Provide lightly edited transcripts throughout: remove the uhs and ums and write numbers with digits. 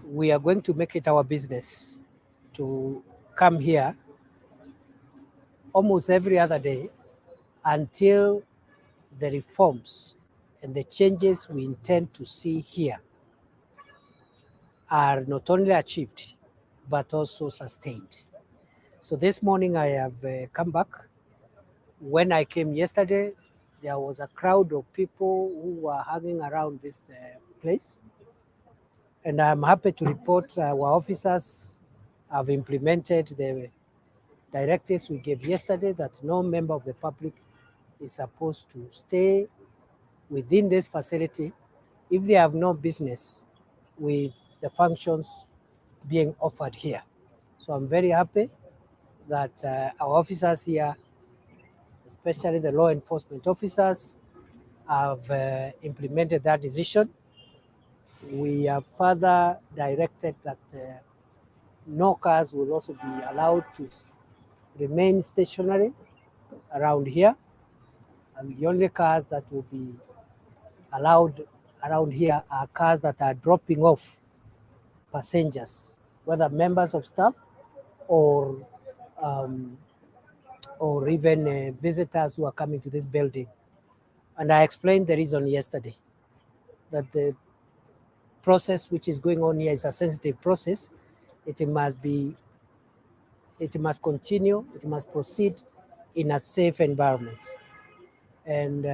We are going to make it our business to come here almost every other day until the reforms and the changes we intend to see here are not only achieved, but also sustained. So this morning I have come back. When I came yesterday, there was a crowd of people who were hanging around this place. And I'm happy to report our officers have implemented the directives we gave yesterday that no member of the public is supposed to stay within this facility if they have no business with the functions being offered here. So I'm very happy that our officers here, especially the law enforcement officers, have implemented that decision. We have further directed that no cars will also be allowed to remain stationary around here, and the only cars that will be allowed around here are cars that are dropping off passengers, whether members of staff or even visitors who are coming to this building. And I explained the reason yesterday, that the process which is going on here is a sensitive process. It must continue, it must proceed in a safe environment. And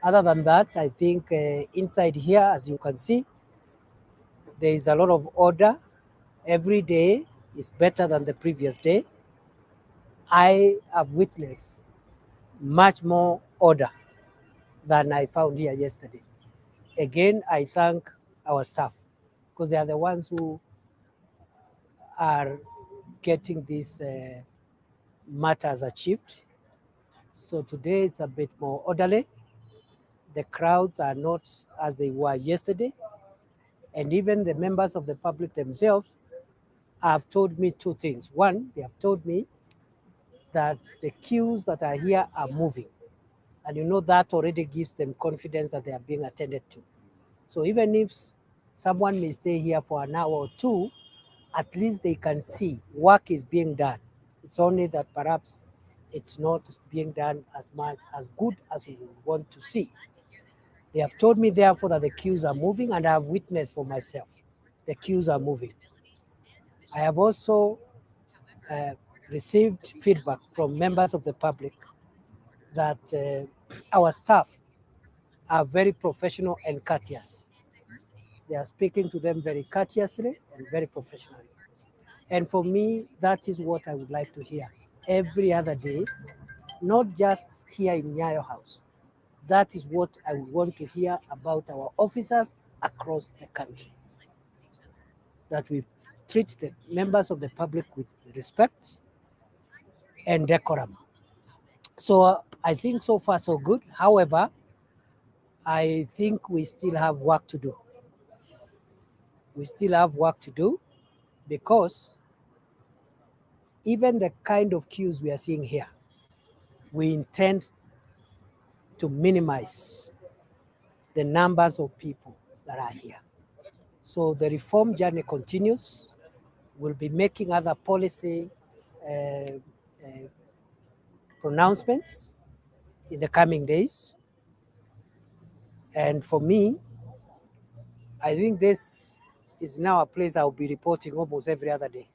other than that, I think inside here, as you can see, there is a lot of order. Every day is better than the previous day. I have witnessed much more order than I found here yesterday. Again, I thank our staff because they are the ones who are getting these matters achieved. So today it's a bit more orderly. The crowds are not as they were yesterday. And even the members of the public themselves have told me two things. One, they have told me that the queues that are here are moving. And you know that already gives them confidence that they are being attended to. So even if someone may stay here for an hour or two, at least they can see work is being done. It's only that perhaps it's not being done as much as good as we want to see. They have told me therefore that the queues are moving, and I have witnessed for myself the queues are moving. I have also received feedback from members of the public that our staff are very professional and courteous. They are speaking to them very courteously and very professionally. And for me, that is what I would like to hear every other day, not just here in Nyayo House. That is what I would want to hear about our officers across the country. That we treat the members of the public with respect and decorum. So I think so far so good. However, I think we still have work to do. We still have work to do because even the kind of queues we are seeing here, we intend to minimize the numbers of people that are here. So the reform journey continues. We'll be making other policy pronouncements in the coming days. And for me, I think this is now a place I'll be reporting almost every other day.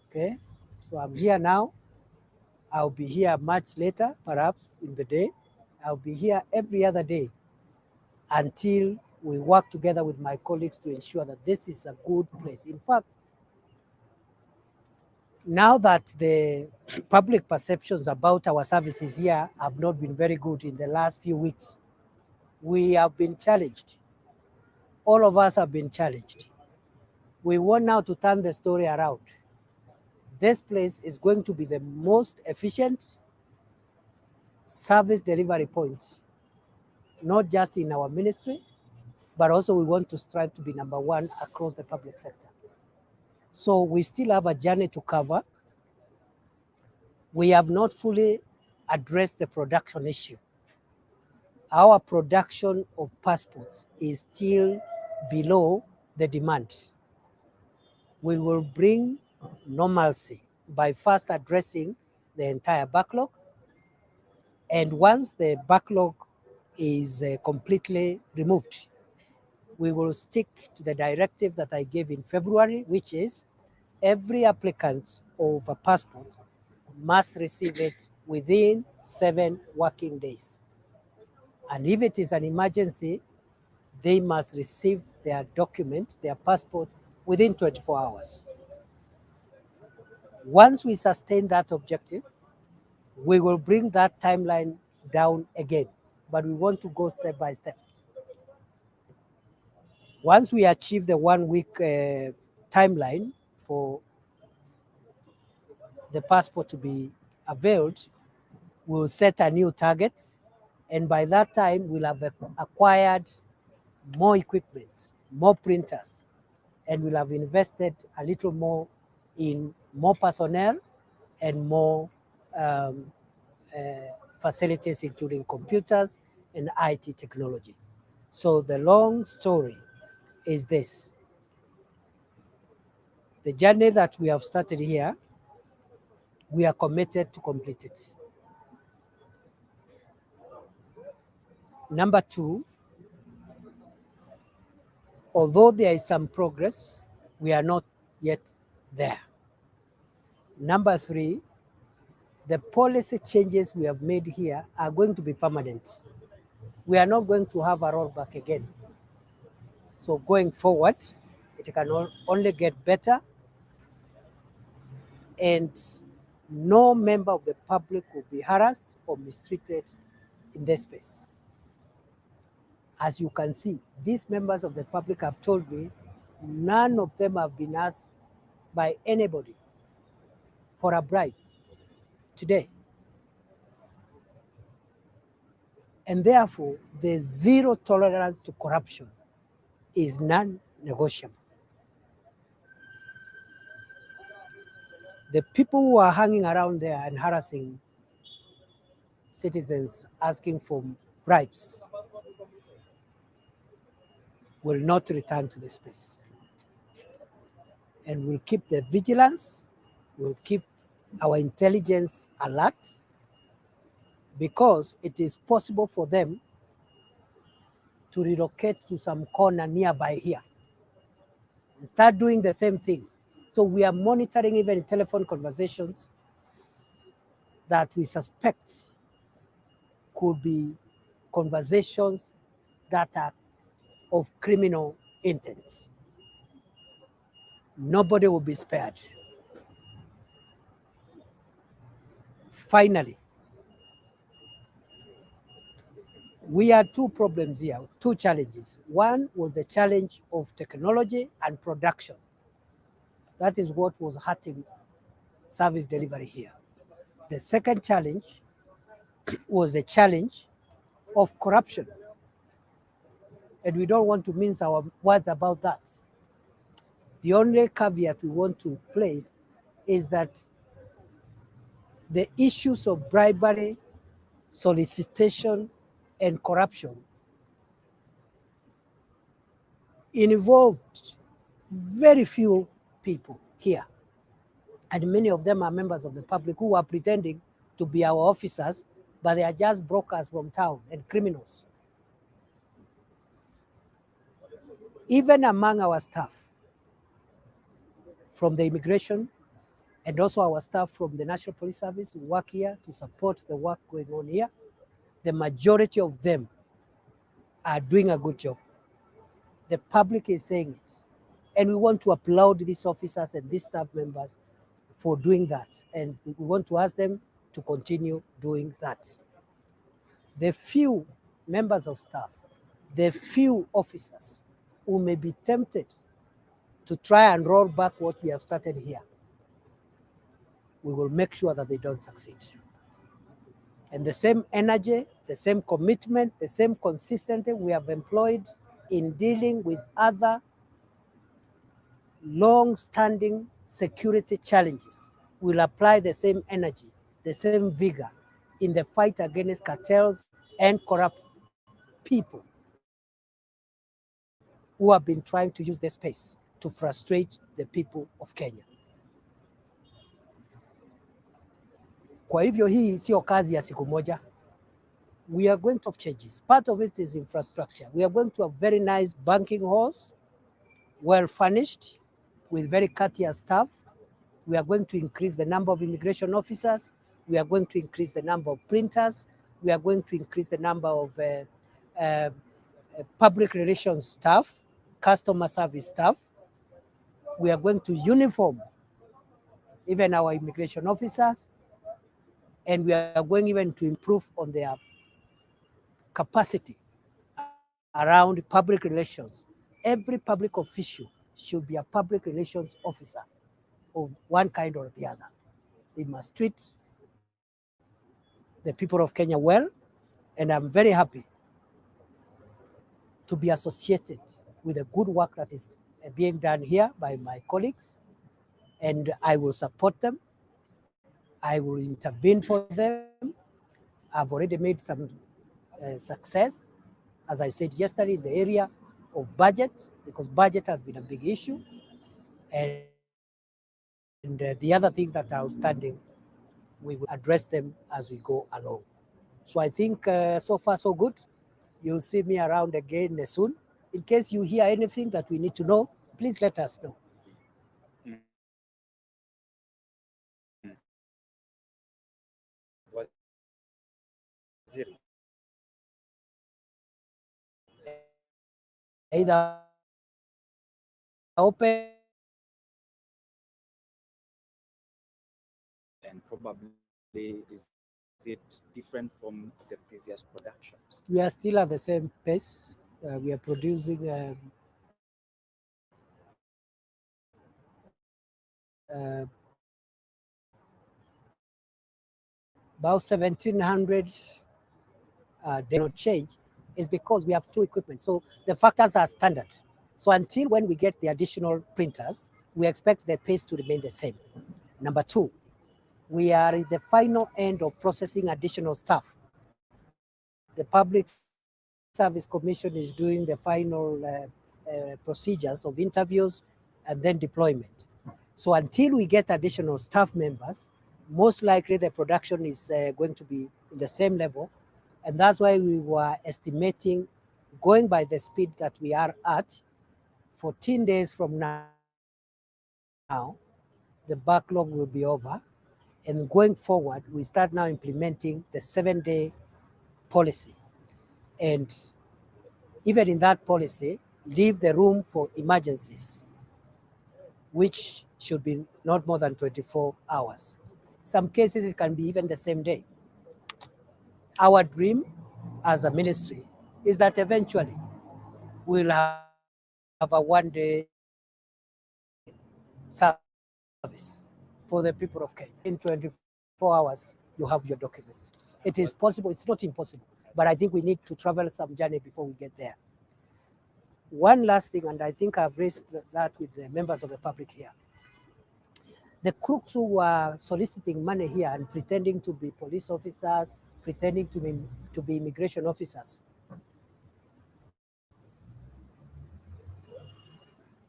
Okay, so I'm here now. I'll be here much later, perhaps in the day. I'll be here every other day until We work together with my colleagues to ensure that this is a good place. In fact, now that the public perceptions about our services here have not been very good in the last few weeks, we have been challenged. All of us have been challenged. We want now to turn the story around. This place is going to be the most efficient service delivery point, not just in our ministry, but also we want to strive to be number one across the public sector. So we still have a journey to cover. We have not fully addressed the production issue. Our production of passports is still below the demand. We will bring normalcy by first addressing the entire backlog. And once the backlog is completely removed, we will stick to the directive that I gave in February, which is every applicant of a passport must receive it within 7 working days. And if it is an emergency, they must receive their document, their passport, within 24 hours. Once we sustain that objective, we will bring that timeline down again, but we want to go step by step. Once we achieve the 1 week timeline for the passport to be availed, we'll set a new target, and by that time we'll have acquired more equipment, more printers, and we'll have invested a little more in more personnel and more facilities, including computers and IT technology. So the long story is this. The journey that we have started here, we are committed to complete it. Number two, although there is some progress, we are not yet there. Number three, the policy changes we have made here are going to be permanent. We are not going to have a rollback again. So going forward, it can only get better, and no member of the public will be harassed or mistreated in this space. As you can see, these members of the public have told me none of them have been asked by anybody for a bribe today. And therefore, the zero tolerance to corruption is non-negotiable. The people who are hanging around there and harassing citizens asking for bribes will not return to the space. And we'll keep the vigilance, we'll keep our intelligence alert, because it is possible for them to relocate to some corner nearby here and start doing the same thing. So we are monitoring even telephone conversations that we suspect could be conversations that are of criminal intent. Nobody will be spared. Finally, we had two problems here, two challenges. One was the challenge of technology and production. That is what was hurting service delivery here. The second challenge was the challenge of corruption. And we don't want to mince our words about that. The only caveat we want to place is that the issues of bribery, solicitation, and corruption involved very few people here. And many of them are members of the public who are pretending to be our officers, but they are just brokers from town and criminals. Even among our staff from the immigration and also our staff from the National Police Service who work here to support the work going on here, the majority of them are doing a good job. The public is saying it. And we want to applaud these officers and these staff members for doing that. And we want to ask them to continue doing that. The few members of staff, the few officers who may be tempted to try and roll back what we have started here, we will make sure that they don't succeed. And the same energy, the same commitment, the same consistency we have employed in dealing with other long-standing security challenges, will apply the same energy, the same vigor in the fight against cartels and corrupt people who have been trying to use this space to frustrate the people of Kenya. Kwa hivyo hii sio kazi ya siku moja. We are going to have changes. Part of it is infrastructure. We are going to have very nice banking halls, well furnished, with very courteous staff. We are going to increase the number of immigration officers. We are going to increase the number of printers. We are going to increase the number of public relations staff, customer service staff. We are going to uniform even our immigration officers, and we are going even to improve on their capacity around public relations. Every public official should be a public relations officer of one kind or the other. They must treat the people of Kenya well, and I'm very happy to be associated with the good work that is being done here by my colleagues, and I will support them. I will intervene for them. I've already made some success, as I said yesterday, in the area of budget, because budget has been a big issue, and the other things that are outstanding, we will address them as we go along. So I think so far so good. You'll see me around again soon. In case you hear anything that we need to know, please let us know. Either open and probably is it different from the previous productions? we are still at the same pace. We are producing about 1,700 they not change is because we have two equipment. So the factors are standard. So until when we get the additional printers, we expect the pace to remain the same. Number two, we are at the final end of processing additional staff. The Public Service Commission is doing the final procedures of interviews and then deployment. So until we get additional staff members, most likely the production is going to be in the same level. And that's why we were estimating, going by the speed that we are at, 14 days from now, the backlog will be over. And going forward, we start now implementing the 7-day policy. And even in that policy, leave the room for emergencies, which should be not more than 24 hours. Some cases, it can be even the same day. Our dream as a ministry is that eventually we'll have a 1-day service for the people of Kenya. In 24 hours, you have your document. It is possible, it's not impossible, but I think we need to travel some journey before we get there. One last thing, and I think I've raised that with the members of the public here. The crooks who were soliciting money here and pretending to be police officers, pretending to be immigration officers,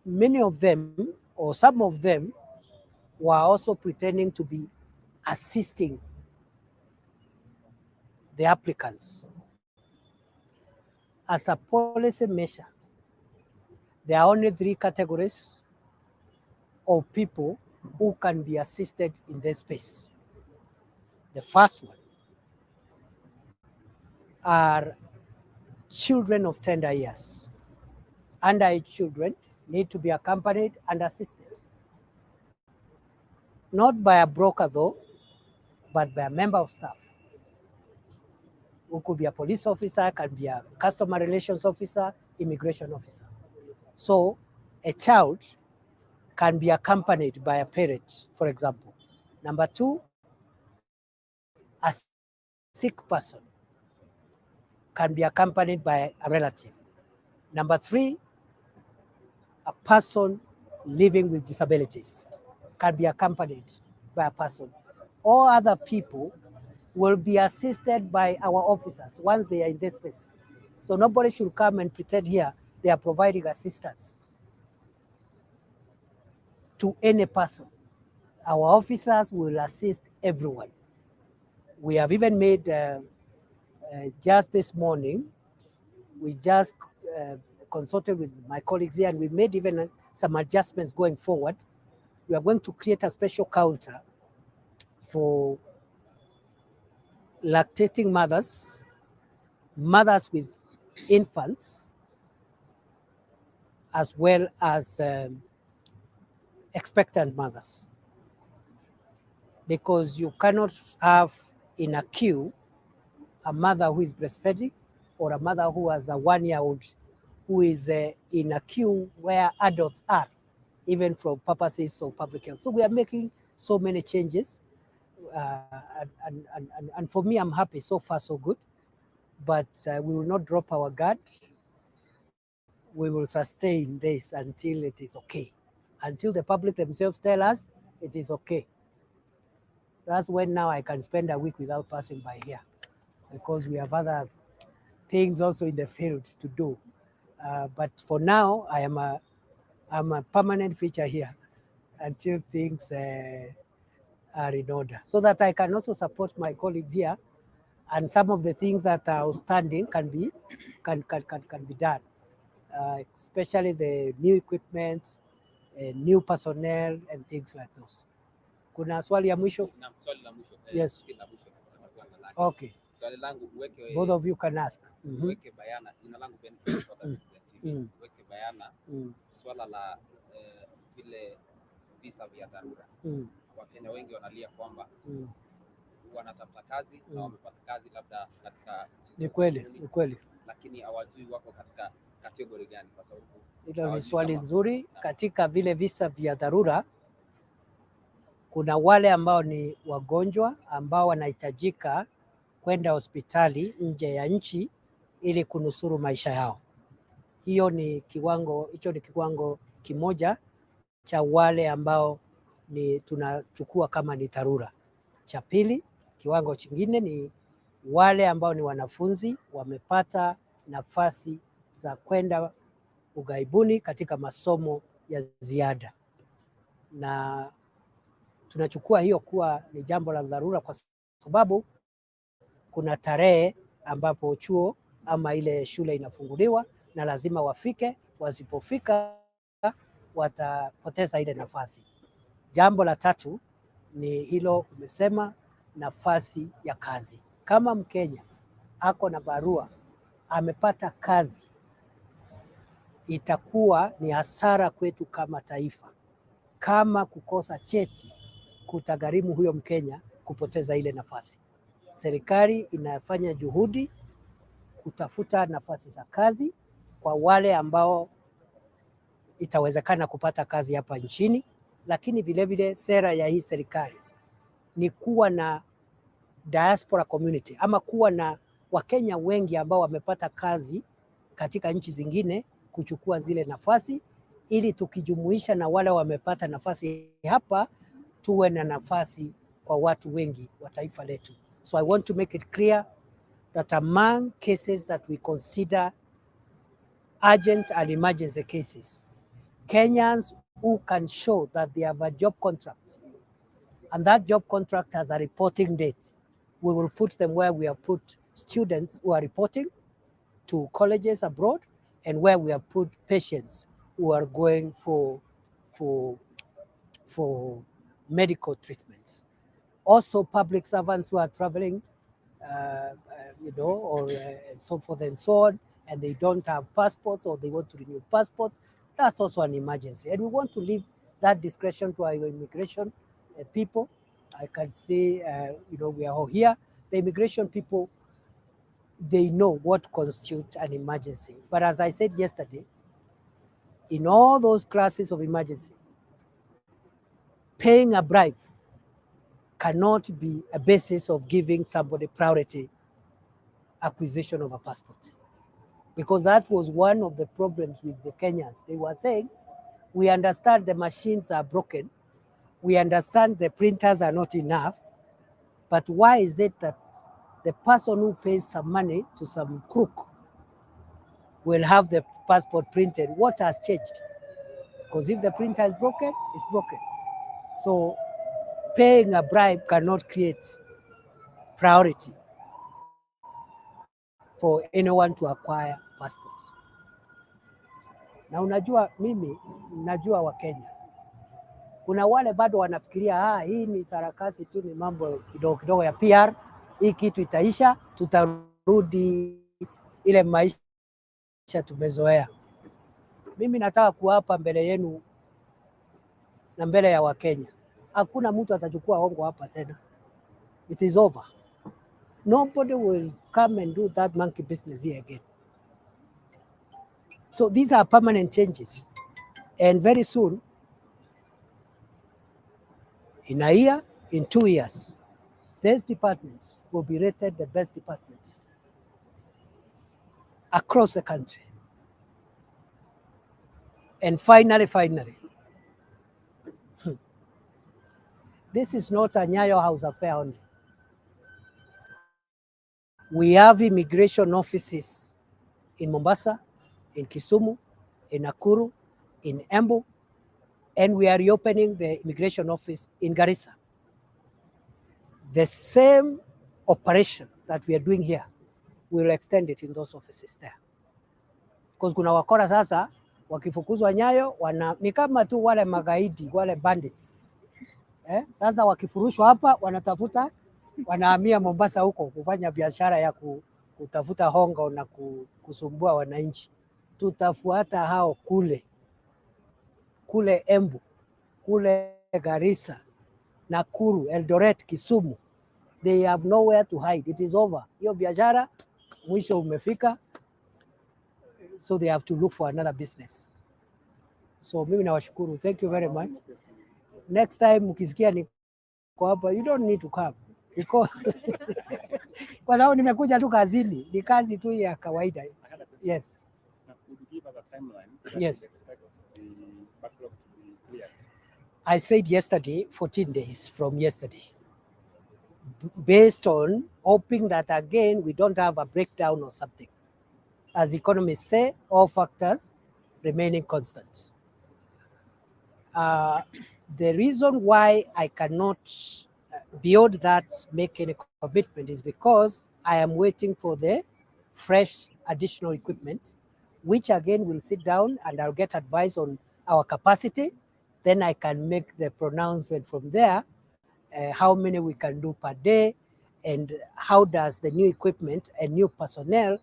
many of them, or some of them, were also pretending to be assisting the applicants. As a policy measure, there are only 3 categories of people who can be assisted in this space. The first one are children of tender years. underage children need to be accompanied and assisted. Not by a broker though, but by a member of staff, who could be a police officer, can be a customer relations officer, immigration officer. So a child can be accompanied by a parent, for example. Number two, a sick person can be accompanied by a relative. Number three, a person living with disabilities can be accompanied by a person. All other people will be assisted by our officers once they are in this space. So nobody should come and pretend here they are providing assistance to any person. Our officers will assist everyone. We have even made, just this morning, we just consulted with my colleagues here and we made even some adjustments going forward. We are going to create a special counter for lactating mothers, mothers with infants, as well as expectant mothers. Because you cannot have in a queue a mother who is breastfeeding or a mother who has a 1-year-old who is in a queue where adults are, even for purposes of public health. So we are making so many changes. And for me, I'm happy. So far, so good. But we will not drop our guard. We will sustain this until it is okay. Until the public themselves tell us it is okay. That's when now I can spend a week without passing by here, because we have other things also in the field to do. But for now, I'm a permanent feature here until things are in order, so that I can also support my colleagues here, and some of the things that are outstanding can be done, especially the new equipment, new personnel and things like those. Kuna swali ya mwisho? Na swali la mwisho. Yes. Si la mwisho, tutakuwa na laki. Okay, Swali langu uweke both of you can ask. uweke bayana. Jina langu Ben kutoka Citizen TV. Uweke bayana swala la vile visa vya dharura. Wakenya wengi wanalia kwamba wanatafuta kazi na wamepata kazi labda katika Ni kweli, lakini hawajui wako katika kategori gani, kwa sababu hilo ni swali nzuri. Katika vile visa vya dharura, kuna wale ambao ni wagonjwa ambao wanahitajika kwenda hospitali nje ya nchi ili kunusuru maisha yao. Hicho ni kiwango kimoja cha wale ambao ni tunachukua kama ni dharura. Cha pili, kiwango chingine ni wale ambao ni wanafunzi wamepata nafasi za kwenda ughaibuni katika masomo ya ziada, na tunachukua hiyo kuwa ni jambo la dharura kwa sababu kuna tarehe ambapo chuo ama ile shule inafunguliwa na lazima wafike. Wasipofika watapoteza ile nafasi. Jambo la tatu ni hilo umesema, nafasi ya kazi. Kama Mkenya ako na barua, amepata kazi, itakuwa ni hasara kwetu kama taifa kama kukosa cheti kutagharimu huyo Mkenya kupoteza ile nafasi. Serikali inafanya juhudi kutafuta nafasi za kazi kwa wale ambao itawezekana kupata kazi hapa nchini, lakini vilevile sera ya hii serikali ni kuwa na diaspora community, ama kuwa na Wakenya wengi ambao wamepata kazi katika nchi zingine kuchukua zile nafasi, ili tukijumuisha na wale wamepata nafasi hapa, tuwe na nafasi kwa watu wengi wa taifa letu. So I want to make it clear that among cases that we consider urgent and emergency cases, Kenyans who can show that they have a job contract and that job contract has a reporting date, we will put them where we have put students who are reporting to colleges abroad, and where we have put patients who are going for medical treatments. Also public servants who are traveling, or so forth and so on, and they don't have passports or they want to renew passports, that's also an emergency. And we want to leave that discretion to our immigration people. I can say, we are all here. The immigration people, they know what constitutes an emergency. But as I said yesterday, in all those classes of emergency, paying a bribe cannot be a basis of giving somebody priority acquisition of a passport. Because that was one of the problems with the Kenyans. They were saying, we understand the machines are broken, we understand the printers are not enough, but why is it that the person who pays some money to some crook will have the passport printed? What has changed? Because if the printer is broken, it's broken. So paying a bribe cannot create priority for anyone to acquire passports. Na unajua mimi najua Wakenya, kuna wale bado wanafikiria hii ni sarakasi tu, ni mambo kidogo kidogo ya PR, hii kitu itaisha, tutarudi ile maisha tumezoea. Mimi nataka kuapa mbele yenu na mbele ya Wakenya, hakuna mtu atachukua hongo hapa tena. It is over. Nobody will come and do that monkey business here again. So these are permanent changes, and very soon, in a year, in 2 years, these departments will be rated the best departments across the country. And finally, this is not a Nyayo House affair only. We have immigration offices in Mombasa, in Kisumu, in Nakuru, in Embu, and we are reopening the immigration office in Garissa. The same operation that we are doing here, we will extend it in those offices there. Because kuna wakora sasa, wakifukuzwa Nyayo, ni kama tu wale magaidi, wale bandits. Sasa wakifurushwa hapa, wanahamia Mombasa huko kufanya biashara ya kutafuta hongo na kusumbua wananchi. Tutafuata hao kule Embu, kule Garissa, Nakuru, Eldoret, Kisumu. They have nowhere to hide. It is over. Hiyo biashara mwisho umefika, so they have to look for another business. So mimi nawashukuru. Thank you very much. Next time mkisikia niko hapa, you don't need to come. Because kwa sababu nimekuja tu kazini, ni kazi tu ya kawaida. Yes. Would you give us a timeline that Yes. you expect the backlog to be cleared? I said yesterday, 14 days from yesterday, based on hoping that again we don't have a breakdown or something. As economists say, all factors remaining constant. The reason why I cannot, beyond that, make any commitment is because I am waiting for the fresh additional equipment, which again will sit down and I'll get advice on our capacity. Then I can make the pronouncement from there, how many we can do per day, and how does the new equipment and new personnel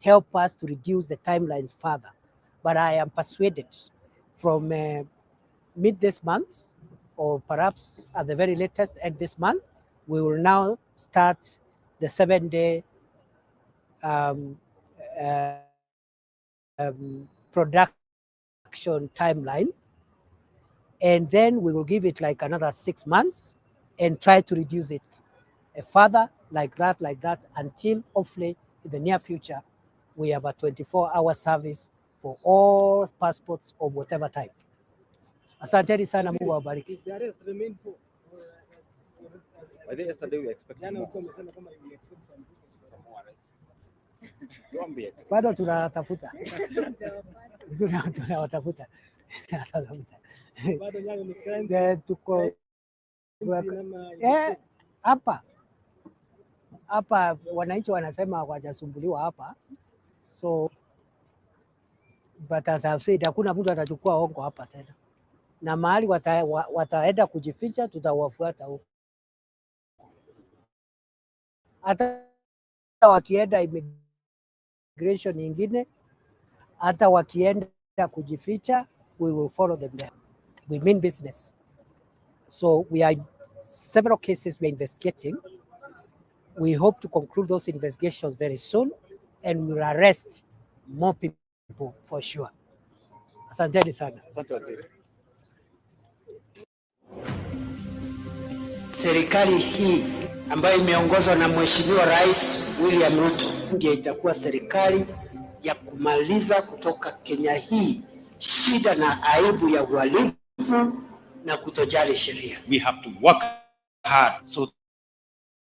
help us to reduce the timelines further. But I am persuaded from mid this month, or perhaps at the very latest end this month, we will now start the 7-day production timeline. And then we will give it like another 6 months and try to reduce it further like that, until hopefully in the near future, we have a 24-hour service for all passports of whatever type. Asanteni sana, Mungu awabariki. By the yesterday we expecting more. Bado tunawatafuta. Tuko hapa wananchi wanasema hawajasumbuliwa hapa, so but as I've said, hakuna mtu atachukua hongo hapa tena, na mahali wataenda kujificha tutawafuata huko. Hata wakienda immigration nyingine, hata wakienda kujificha, we will follow them there. We mean business. So we are several cases we are investigating. We hope to conclude those investigations very soon and we will arrest more people for sure. Asanteni sana. Asante waziri. Serikali hii ambayo imeongozwa na Mheshimiwa Rais William Ruto ndiyo itakuwa serikali ya kumaliza kutoka Kenya hii shida na aibu ya uhalifu na kutojali sheria. We have to work hard so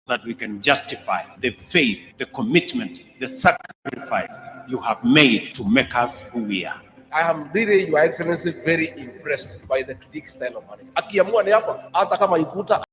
that we can justify the faith, the commitment, the sacrifice you have made to make us who we are. I am really, Your Excellency, very impressed by the Kindiki style of management. Akiamua ni hapa, hata kama ikuta